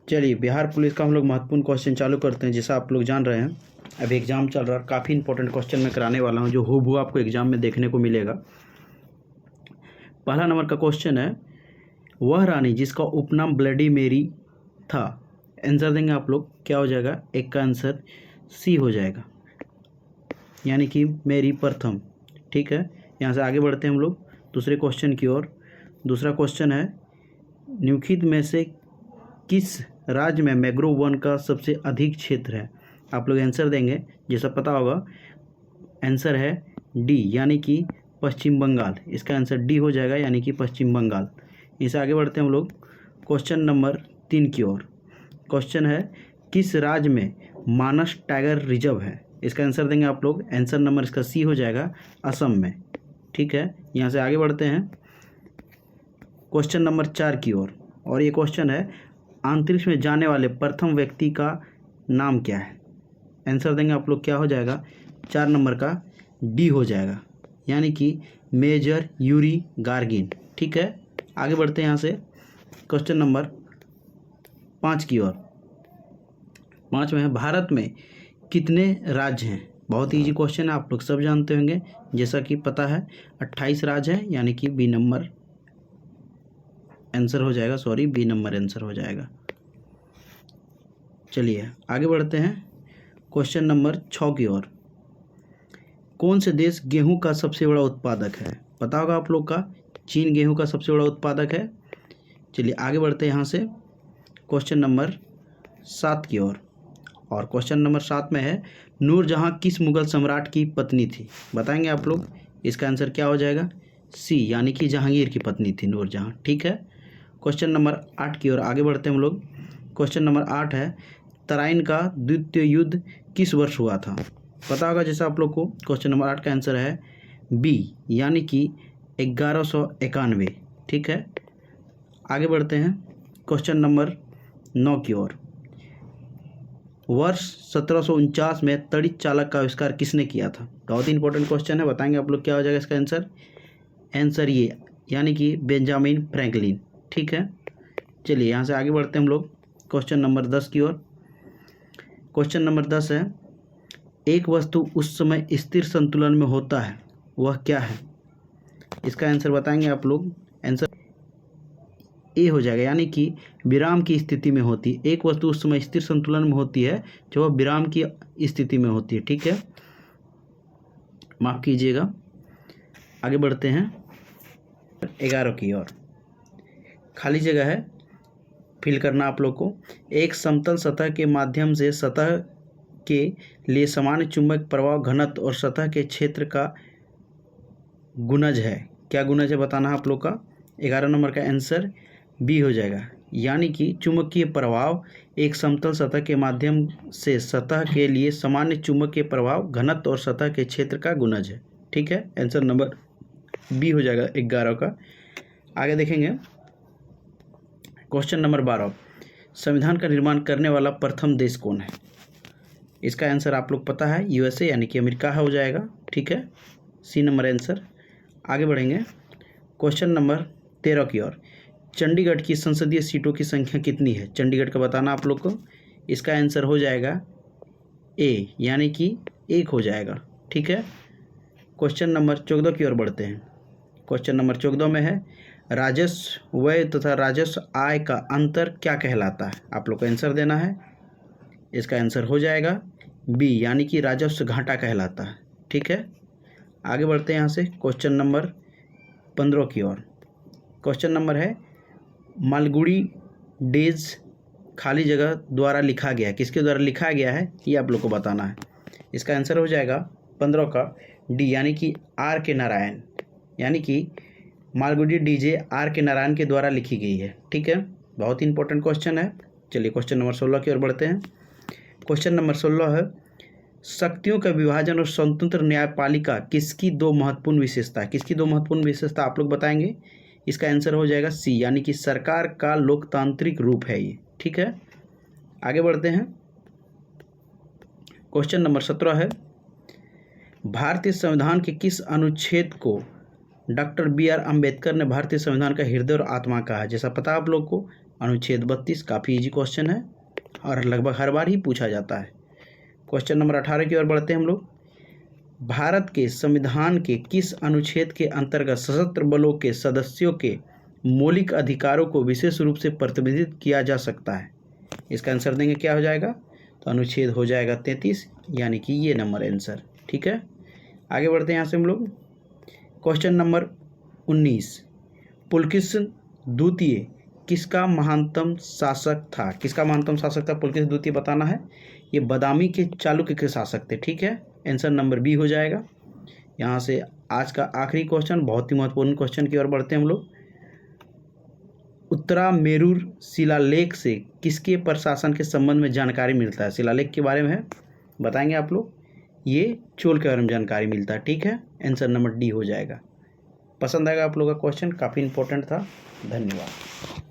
चलिए बिहार पुलिस का हम लोग महत्वपूर्ण क्वेश्चन चालू करते हैं। जैसा आप लोग जान रहे हैं अभी एग्ज़ाम चल रहा है, काफ़ी इंपॉर्टेंट क्वेश्चन मैं कराने वाला हूं जो हूबहू आपको एग्ज़ाम में देखने को मिलेगा। पहला नंबर का क्वेश्चन है, वह रानी जिसका उपनाम ब्लडी मेरी था। आंसर देंगे आप लोग, क्या हो जाएगा? एक का आंसर सी हो जाएगा, यानी कि मेरी प्रथम। ठीक है, यहाँ से आगे बढ़ते हैं हम लोग दूसरे क्वेश्चन की ओर। दूसरा क्वेश्चन है, निम्नलिखित में से किस राज्य में मैंग्रोव वन का सबसे अधिक क्षेत्र है? आप लोग आंसर देंगे, जैसा पता होगा आंसर है डी, यानी कि पश्चिम बंगाल। इसका आंसर डी हो जाएगा, यानी कि पश्चिम बंगाल। इससे आगे बढ़ते हैं हम लोग क्वेश्चन नंबर 3 की ओर। क्वेश्चन है, किस राज्य में मानस टाइगर रिजर्व है? इसका आंसर देंगे आप लोग, आंसर नंबर इसका सी हो जाएगा, असम में। ठीक है, यहाँ से आगे बढ़ते हैं क्वेश्चन नंबर 4 की ओर। और ये क्वेश्चन है, अंतरिक्ष में जाने वाले प्रथम व्यक्ति का नाम क्या है? आंसर देंगे आप लोग, क्या हो जाएगा? 4 नंबर का डी हो जाएगा, यानी कि मेजर यूरी गार्गिन। ठीक है, आगे बढ़ते हैं यहाँ से क्वेश्चन नंबर 5 की ओर। 5 में है, भारत में कितने राज्य हैं? बहुत ईजी क्वेश्चन है, आप लोग सब जानते होंगे। जैसा कि पता है 28 राज्य हैं, यानी कि बी नंबर आंसर हो जाएगा, सॉरी बी नंबर आंसर हो जाएगा। चलिए आगे बढ़ते हैं क्वेश्चन नंबर 6 की ओर। कौन से देश गेहूं का सबसे बड़ा उत्पादक है? पता होगा आप लोग का, चीन गेहूं का सबसे बड़ा उत्पादक है। चलिए आगे बढ़ते हैं यहाँ से क्वेश्चन नंबर 7 की ओर। और क्वेश्चन नंबर 7 में है, नूरजहां किस मुगल सम्राट की पत्नी थी? बताएंगे आप लोग, इसका आंसर क्या हो जाएगा? सी, यानी कि जहांगीर की पत्नी थी नूरजहां। ठीक है, क्वेश्चन नंबर 8 की ओर आगे बढ़ते हैं हम लोग। क्वेश्चन नंबर 8 है, तराइन का द्वितीय युद्ध किस वर्ष हुआ था? पता होगा जैसा आप लोग को। क्वेश्चन नंबर 8 का आंसर है बी, यानी कि 1191। ठीक है, आगे बढ़ते हैं क्वेश्चन नंबर 9 की ओर। वर्ष 1749 में तड़ित चालक का आविष्कार किसने किया था? बहुत ही इंपॉर्टेंट क्वेश्चन है, बताएंगे आप लोग क्या हो जाएगा इसका आंसर? आंसर ये, यानी कि बेंजामिन फ्रैंकलिन। ठीक है, चलिए यहाँ से आगे बढ़ते हैं हम लोग क्वेश्चन नंबर 10 की ओर। क्वेश्चन नंबर 10 है, एक वस्तु उस समय स्थिर संतुलन में होता है, वह क्या है? इसका आंसर बताएंगे आप लोग, आंसर ए हो जाएगा, यानी कि विराम की स्थिति में होती है। एक वस्तु उस समय स्थिर संतुलन में होती है जब वह विराम की स्थिति में होती है। ठीक है, माफ कीजिएगा। आगे बढ़ते हैं 11 की ओर। खाली जगह है, फिल करना आप लोग को। एक समतल सतह के माध्यम से सतह के लिए सामान्य चुंबक प्रवाह घनत्व और सतह के क्षेत्र का गुणज है। क्या गुणज है बताना है आप लोग का। 11 नंबर का आंसर बी हो जाएगा, यानी कि चुंबकीय प्रभाव एक समतल सतह के माध्यम से सतह के लिए सामान्य चुंबकीय प्रभाव घनत्व और सतह के क्षेत्र का गुणज है। ठीक है, आंसर नंबर बी हो जाएगा 11 का। आगे देखेंगे क्वेश्चन नंबर 12, संविधान का निर्माण करने वाला प्रथम देश कौन है? इसका आंसर आप लोग पता है, यूएसए, यानी कि अमेरिका हो जाएगा। ठीक है, सी नंबर आंसर। आगे बढ़ेंगे क्वेश्चन नंबर 13 की ओर। चंडीगढ़ की संसदीय सीटों की संख्या कितनी है? चंडीगढ़ का बताना आप लोग को। इसका आंसर हो जाएगा ए, यानी कि 1 हो जाएगा। ठीक है, क्वेश्चन नंबर 14 की ओर बढ़ते हैं। क्वेश्चन नंबर 14 में है, राजस्व व्यय तथा राजस्व आय का अंतर क्या कहलाता है? आप लोग को आंसर देना है। इसका आंसर हो जाएगा बी, यानी कि राजस्व घाटा कहलाता है। ठीक है, आगे बढ़ते हैं यहाँ से क्वेश्चन नंबर 15 की ओर। क्वेश्चन नंबर है, मालगुडी डेज खाली जगह द्वारा लिखा गया है, किसके द्वारा लिखा गया है ये आप लोग को बताना है। इसका आंसर हो जाएगा 15 का डी, यानी कि आर के नारायण, यानी कि मालगुडी डीजे आर के नारायण के द्वारा लिखी गई है। ठीक है, बहुत ही इंपॉर्टेंट क्वेश्चन है। चलिए क्वेश्चन नंबर 16 की ओर बढ़ते हैं। क्वेश्चन नंबर 16 है, शक्तियों का विभाजन और स्वतंत्र न्यायपालिका किसकी 2 महत्वपूर्ण विशेषता? किसकी 2 महत्वपूर्ण विशेषता आप लोग बताएंगे? इसका आंसर हो जाएगा सी, यानी कि सरकार का लोकतांत्रिक रूप है ये। ठीक है, आगे बढ़ते हैं क्वेश्चन नंबर 17 है, भारतीय संविधान के किस अनुच्छेद को डॉक्टर बी आर अम्बेडकर ने भारतीय संविधान का हृदय और आत्मा कहा है? जैसा पता आप लोग को अनुच्छेद 32 काफ़ी इजी क्वेश्चन है और लगभग हर बार ही पूछा जाता है। क्वेश्चन नंबर 18 की ओर बढ़ते हैं हम लोग। भारत के संविधान के किस अनुच्छेद के अंतर्गत सशस्त्र बलों के सदस्यों के मौलिक अधिकारों को विशेष रूप से प्रतिबंधित किया जा सकता है? इसका आंसर देंगे क्या हो जाएगा, तो अनुच्छेद हो जाएगा 33, यानी कि ये नंबर आंसर। ठीक है, आगे बढ़ते हैं यहाँ से हम लोग। क्वेश्चन नंबर 19, पुलकेशिन द्वितीय किसका महानतम शासक था? किसका महानतम शासक था पुलकेशिन द्वितीय, बताना है। ये बादामी के चालुक्य के शासक थे। ठीक है, आंसर नंबर बी हो जाएगा। यहाँ से आज का आखिरी क्वेश्चन, बहुत ही महत्वपूर्ण क्वेश्चन की ओर बढ़ते हैं हम लोग। उत्तरा मेरूर शिलालेख से किसके प्रशासन के संबंध में जानकारी मिलता है? शिलालेख के बारे में है, बताएंगे आप लोग। ये चोल के बारे में जानकारी मिलता है। ठीक है, आंसर नंबर डी हो जाएगा। पसंद आएगा आप लोगों का क्वेश्चन, काफ़ी इंपॉर्टेंट था। धन्यवाद।